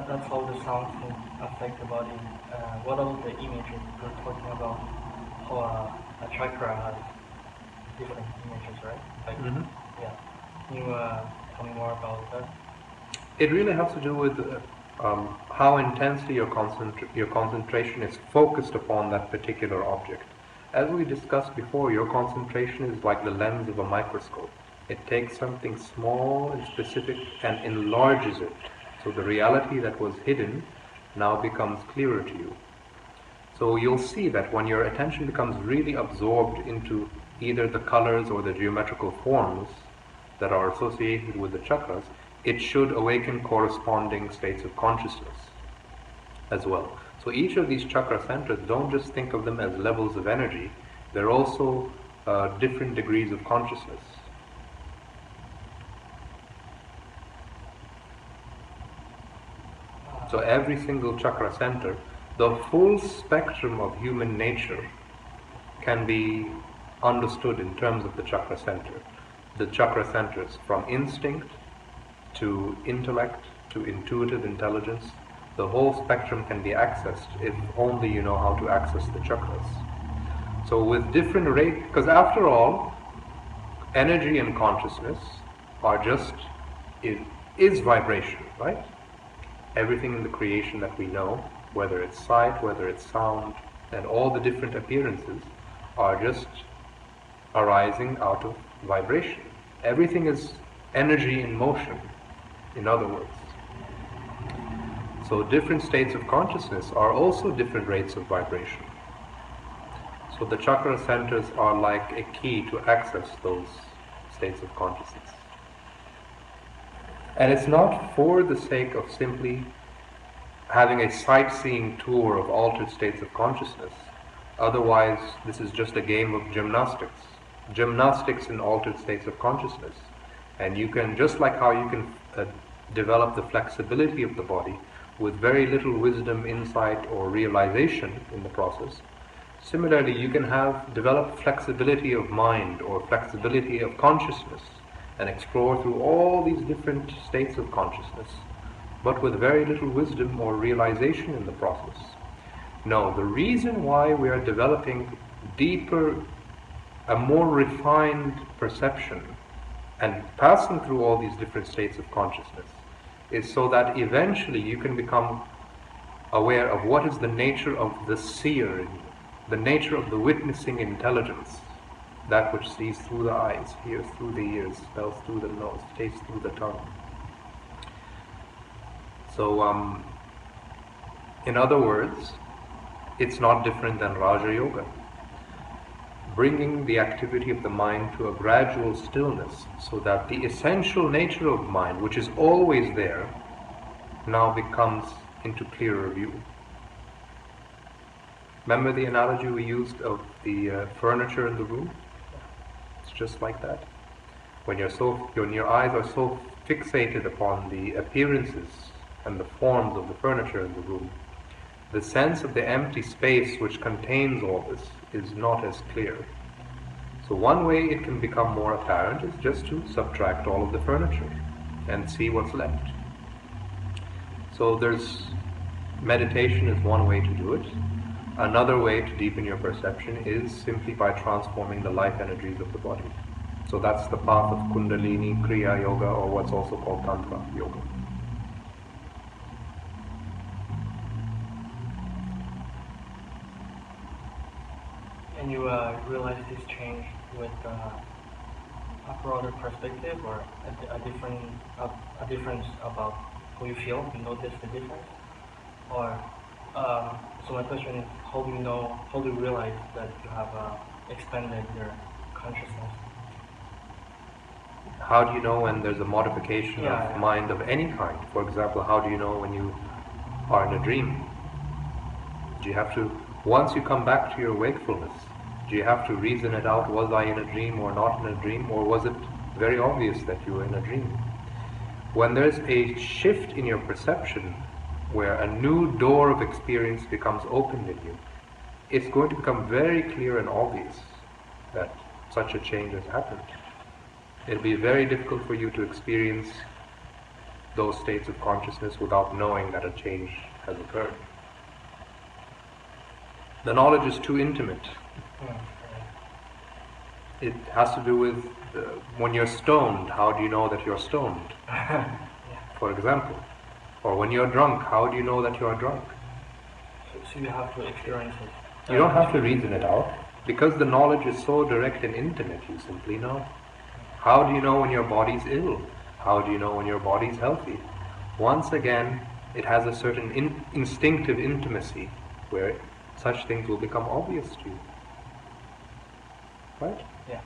that's how the sounds can affect the body. What about the images? You're talking about how a chakra has different images, right? Like, yeah. Can you tell me more about that? It really has to do with how intensely your concentration is focused upon that particular object. As we discussed before, your concentration is like the lens of a microscope. It takes something small and specific and enlarges it. So the reality that was hidden now becomes clearer to you. So you'll see that when your attention becomes really absorbed into either the colors or the geometrical forms that are associated with the chakras, it should awaken corresponding states of consciousness as well. So each of these chakra centers, don't just think of them as levels of energy, they're also different degrees of consciousness. So every single chakra center, the full spectrum of human nature can be understood in terms of the chakra center. The chakra centers, from instinct to intellect to intuitive intelligence, the whole spectrum can be accessed if only you know how to access the chakras. So with different rates, because after all, energy and consciousness are just, is vibration, right? Everything in the creation that we know, whether it's sight, whether it's sound, and all the different appearances are just arising out of vibration. Everything is energy in motion, in other words. So different states of consciousness are also different rates of vibration. So the chakra centers are like a key to access those states of consciousness. And it's not for the sake of simply having a sightseeing tour of altered states of consciousness. Otherwise, this is just a game of gymnastics. Gymnastics in altered states of consciousness. And you can, just like how you can develop the flexibility of the body with very little wisdom, insight, or realization in the process, similarly, you can develop flexibility of mind or flexibility of consciousness and explore through all these different states of consciousness, but with very little wisdom or realization in the process. No, the reason why we are developing deeper, a more refined perception and passing through all these different states of consciousness is so that eventually you can become aware of what is the nature of the seer in you, the nature of the witnessing intelligence, that which sees through the eyes, hears through the ears, smells through the nose, tastes through the tongue. So, in other words, it's not different than Raja Yoga. Bringing the activity of the mind to a gradual stillness so that the essential nature of mind, which is always there, now becomes into clearer view. Remember the analogy we used of the furniture in the room? It's just like that. When your eyes are so fixated upon the appearances and the forms of the furniture in the room, the sense of the empty space which contains all this is not as clear. So one way it can become more apparent is just to subtract all of the furniture and see what's left. So meditation is one way to do it. Another way to deepen your perception is simply by transforming the life energies of the body. So that's the path of Kundalini, Kriya yoga, or what's also called Tantra yoga. And you realize this change with a broader perspective, or a difference about how you feel? You notice the difference, or so my question is, how do you realize that you have expanded your consciousness? How do you know when there's a modification of mind of any kind? For example, how do you know when you are in a dream? Do you have to, once you come back to your wakefulness, do you have to reason it out, was I in a dream or not in a dream, or was it very obvious that you were in a dream? When there's a shift in your perception, where a new door of experience becomes opened in you, it's going to become very clear and obvious that such a change has happened. It'll be very difficult for you to experience those states of consciousness without knowing that a change has occurred. The knowledge is too intimate. It has to do with when you're stoned, how do you know that you're stoned? For example. Or when you're drunk, how do you know that you are drunk? So you have to experience it. You don't have to reason it out. Because the knowledge is so direct and intimate, you simply know. How do you know when your body's ill? How do you know when your body's healthy? Once again, it has a certain instinctive intimacy where such things will become obvious to you. Right? Yeah.